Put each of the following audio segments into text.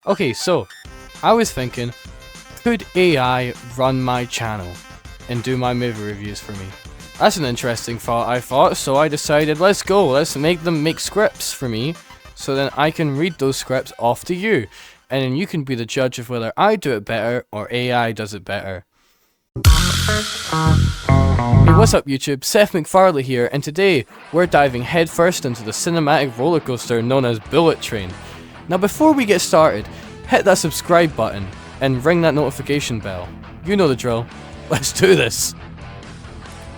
Okay, so, I was thinking, could AI run my channel and do my movie reviews for me? That's an interesting thought, I thought, so I decided, let's make them make scripts for me, so then I can read those scripts off to you, and then you can be the judge of whether I do it better or AI does it better. Hey, what's up YouTube? Seth MacFarlane here, and today we're diving headfirst into the cinematic roller coaster known as Bullet Train. Now before we get started, hit that subscribe button and ring that notification bell. You know the drill. Let's do this!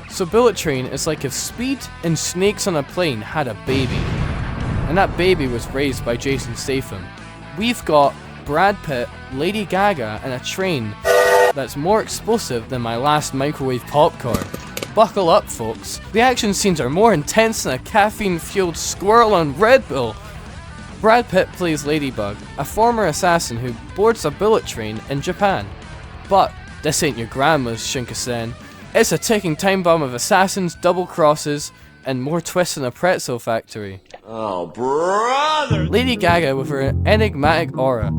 So Bullet Train is like if Speed and Snakes on a Plane had a baby, and that baby was raised by Jason Statham. We've got Brad Pitt, Lady Gaga, and a train that's more explosive than my last microwave popcorn. Buckle up, folks. The action scenes are more intense than a caffeine-fueled squirrel on Red Bull. Brad Pitt plays Ladybug, a former assassin who boards a bullet train in Japan. But this ain't your grandma's Shinkansen. It's a ticking time bomb of assassins, double crosses, and more twists in a pretzel factory. Oh, brother! Lady Gaga with her enigmatic aura.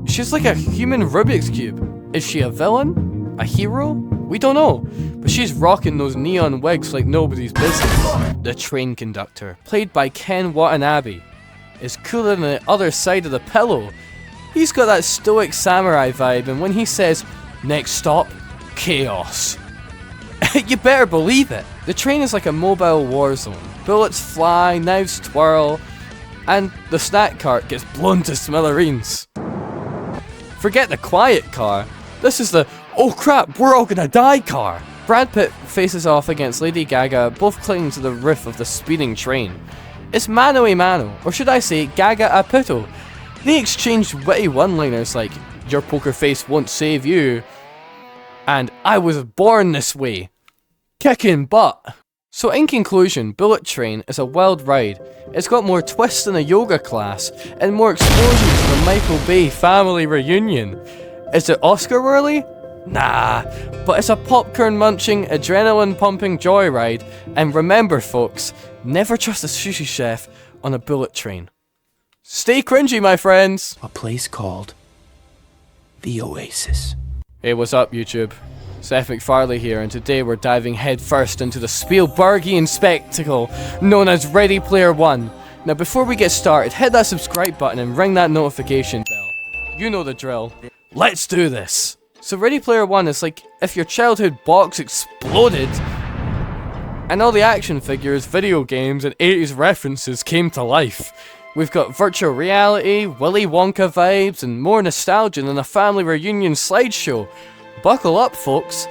She's like a human Rubik's Cube. Is she a villain? A hero? We don't know. But she's rocking those neon wigs like nobody's business. The train conductor, played by Ken Watanabe, is cooler than the other side of the pillow. He's got that stoic samurai vibe, and when he says, "Next stop, chaos," you better believe it. The train is like a mobile war zone. Bullets fly, knives twirl, and the snack cart gets blown to smithereens. Forget the quiet car. This is the "oh crap, we're all gonna die" car. Brad Pitt faces off against Lady Gaga, both clinging to the roof of the speeding train. It's mano a mano, or should I say Gaga a Pitto. They exchange witty one-liners like, "Your poker face won't save you," and "I was born this way." Kicking butt. So in conclusion, Bullet Train is a wild ride. It's got more twists than a yoga class, and more explosions than a Michael Bay family reunion. Is it Oscar worthy? Nah, but it's a popcorn munching, adrenaline pumping joyride, and remember folks, never trust a sushi chef on a bullet train. Stay cringy, my friends! A place called the Oasis. Hey, what's up YouTube? Seth MacFarlane here, and today we're diving headfirst into the Spielbergian spectacle known as Ready Player One. Now before we get started, hit that subscribe button and ring that notification bell. You know the drill. Let's do this! So Ready Player One is like if your childhood box exploded and all the action figures, video games, and 80s references came to life. We've got virtual reality, Willy Wonka vibes, and more nostalgia than a family reunion slideshow. Buckle up, folks.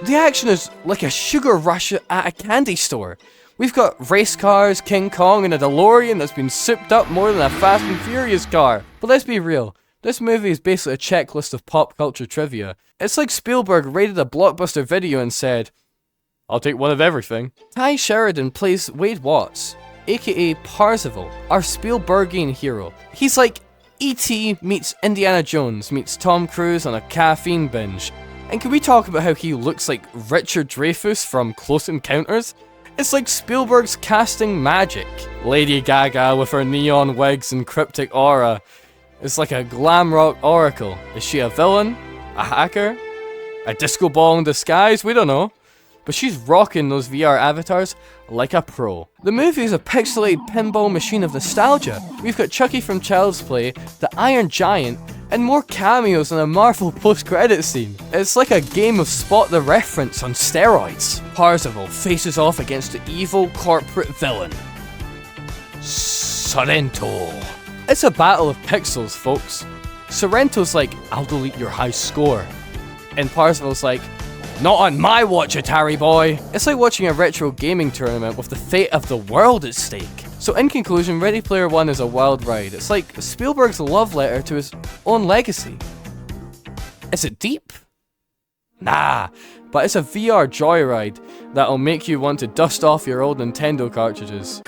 The action is like a sugar rush at a candy store. We've got race cars, King Kong, and a DeLorean that's been souped up more than a Fast and Furious car. But let's be real. This movie is basically a checklist of pop culture trivia. It's like Spielberg rated a Blockbuster video and said, "I'll take one of everything." Ty Sheridan plays Wade Watts, aka Parzival, our Spielbergian hero. He's like E.T. meets Indiana Jones meets Tom Cruise on a caffeine binge. And can we talk about how he looks like Richard Dreyfuss from Close Encounters? It's like Spielberg's casting magic. Lady Gaga with her neon wigs and cryptic aura. It's like a glam rock oracle. Is she a villain? A hacker? A disco ball in disguise? We don't know. But she's rocking those VR avatars like a pro. The movie is a pixelated pinball machine of nostalgia. We've got Chucky from Child's Play, the Iron Giant, and more cameos in a Marvel post-credit scene. It's like a game of spot the reference on steroids. Parzival faces off against the evil corporate villain, Sorrento. It's a battle of pixels, folks. Sorrento's like, "I'll delete your high score." And Parzival's like, "Not on my watch, Atari boy." It's like watching a retro gaming tournament with the fate of the world at stake. So in conclusion, Ready Player One is a wild ride. It's like Spielberg's love letter to his own legacy. Is it deep? Nah, but it's a VR joyride that'll make you want to dust off your old Nintendo cartridges.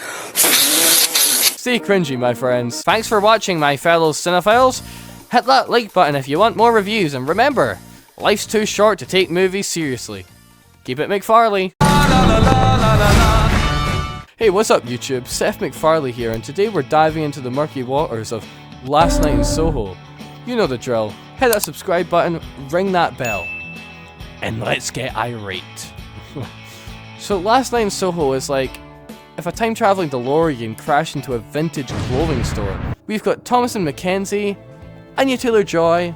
Stay cringy, my friends. Thanks for watching, my fellow cinephiles. Hit that like button if you want more reviews, and remember, life's too short to take movies seriously. Keep it McFarlane. Hey, what's up YouTube? Seth MacFarlane here, and today we're diving into the murky waters of Last Night in Soho. You know the drill. Hit that subscribe button, ring that bell, and let's get irate. So Last Night in Soho is like if a time-traveling DeLorean crashed into a vintage clothing store. We've got Thomasin McKenzie, Anya Taylor-Joy,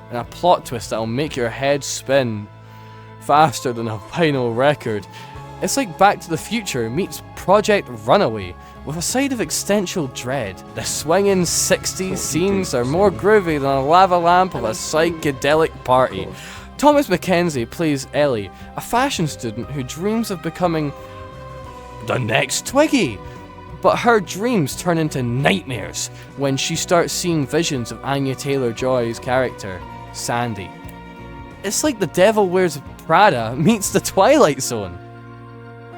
and a plot twist that'll make your head spin faster than a vinyl record. It's like Back to the Future meets Project Runaway, with a side of existential dread. The swinging 60s scenes are more groovy than a lava lamp of a psychedelic party. Thomas McKenzie plays Ellie, a fashion student who dreams of becoming the next Twiggy. But her dreams turn into nightmares when she starts seeing visions of Anya Taylor-Joy's character, Sandy. It's like The Devil Wears Prada meets The Twilight Zone.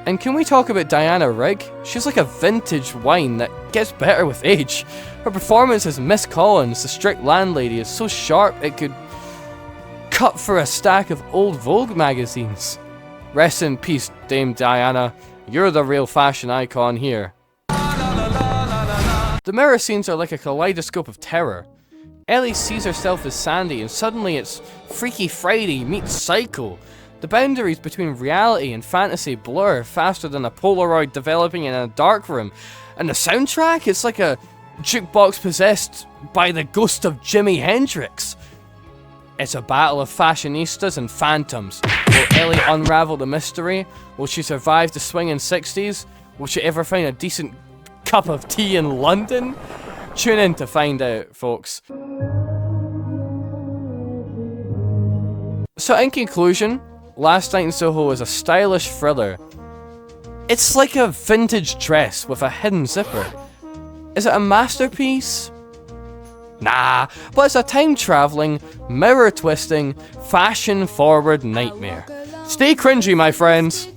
And can we talk about Diana Rigg? She's like a vintage wine that gets better with age. Her performance as Miss Collins, the strict landlady, is so sharp it could cut for a stack of old Vogue magazines. Rest in peace, Dame Diana. You're the real fashion icon here. The mirror scenes are like a kaleidoscope of terror. Ellie sees herself as Sandy and suddenly it's Freaky Friday meets Psycho. The boundaries between reality and fantasy blur faster than a Polaroid developing in a darkroom. And the soundtrack, it's like a jukebox possessed by the ghost of Jimi Hendrix. It's a battle of fashionistas and phantoms. Will Ellie unravel the mystery? Will she survive the swinging 60s? Will she ever find a decent cup of tea in London? Tune in to find out, folks. So in conclusion, Last Night in Soho is a stylish thriller. It's like a vintage dress with a hidden zipper. Is it a masterpiece? Nah, but it's a time-traveling, mirror-twisting, fashion-forward nightmare. Stay cringy, my friends.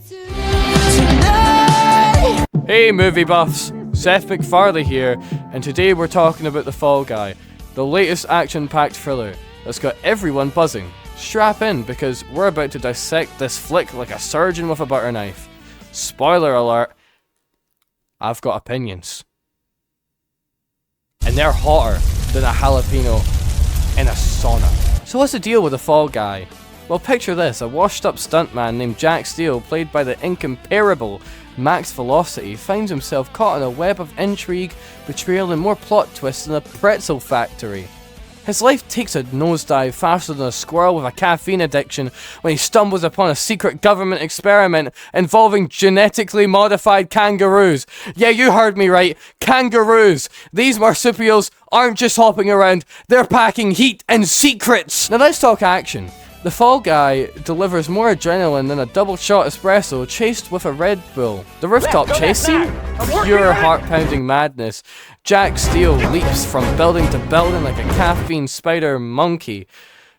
Hey movie buffs, Seth MacFarlane here, and today we're talking about The Fall Guy, the latest action-packed thriller that's got everyone buzzing. Strap in, because we're about to dissect this flick like a surgeon with a butter knife. Spoiler alert, I've got opinions. And they're hotter than a jalapeno in a sauna. So what's the deal with The Fall Guy? Well, picture this, a washed-up stuntman named Jack Steele, played by the incomparable Max Velocity, finds himself caught in a web of intrigue, betrayal and more plot twists in a pretzel factory. His life takes a nosedive faster than a squirrel with a caffeine addiction when he stumbles upon a secret government experiment involving genetically modified kangaroos. Yeah, you heard me right. Kangaroos. These marsupials aren't just hopping around, they're packing heat and secrets. Now let's talk action. The Fall Guy delivers more adrenaline than a double-shot espresso chased with a Red Bull. The rooftop chase scene? Pure heart-pounding madness. Jack Steele leaps from building to building like a caffeine spider monkey,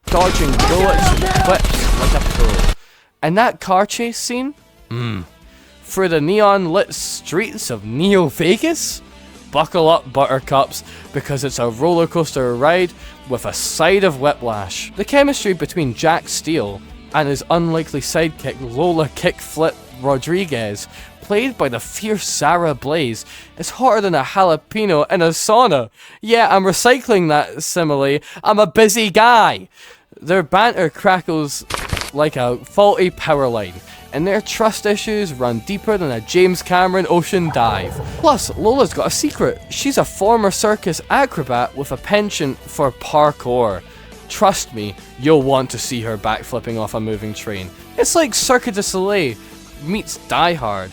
dodging bullets and whips like a pro. And that car chase scene? Through the neon-lit streets of Neo Vegas? Buckle up, buttercups, because it's a roller coaster ride with a side of whiplash. The chemistry between Jack Steele and his unlikely sidekick Lola Kickflip Rodriguez, played by the fierce Sarah Blaze, is hotter than a jalapeno in a sauna. Yeah, I'm recycling that simile. I'm a busy guy. Their banter crackles like a faulty power line, and their trust issues run deeper than a James Cameron ocean dive. Plus, Lola's got a secret. She's a former circus acrobat with a penchant for parkour. Trust me, you'll want to see her backflipping off a moving train. It's like Cirque du Soleil meets Die Hard.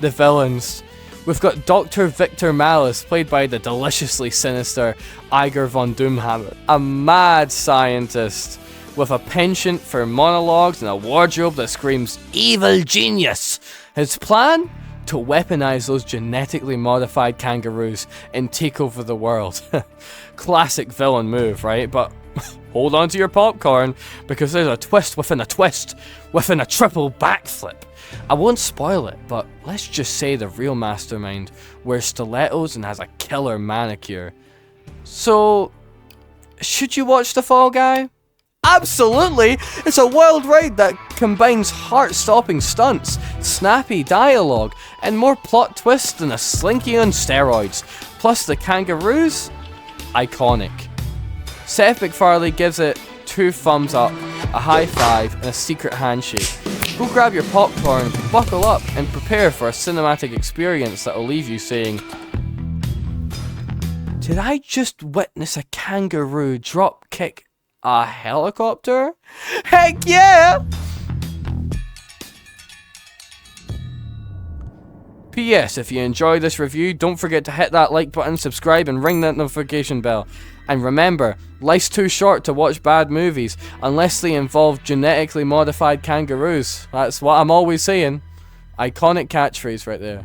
The villains. We've got Dr. Victor Malice, played by the deliciously sinister Iger von Doomhammer, a mad scientist with a penchant for monologues and a wardrobe that screams evil genius. His plan? To weaponize those genetically modified kangaroos and take over the world. Classic villain move, right? But hold on to your popcorn, because there's a twist within a twist within a triple backflip. I won't spoil it, but let's just say the real mastermind wears stilettos and has a killer manicure. So, should you watch The Fall Guy? Absolutely! It's a wild ride that combines heart-stopping stunts, snappy dialogue, and more plot twists than a slinky on steroids. Plus the kangaroos? iconic. Seth MacFarlane gives it 2 thumbs up, a high five, and a secret handshake. Go grab your popcorn, buckle up, and prepare for a cinematic experience that'll leave you saying, "Did I just witness a kangaroo drop kick a helicopter? Heck yeah!" P.S. If you enjoyed this review, don't forget to hit that like button, subscribe, and ring that notification bell. And remember, life's too short to watch bad movies, unless they involve genetically modified kangaroos. That's what I'm always saying. Iconic catchphrase right there.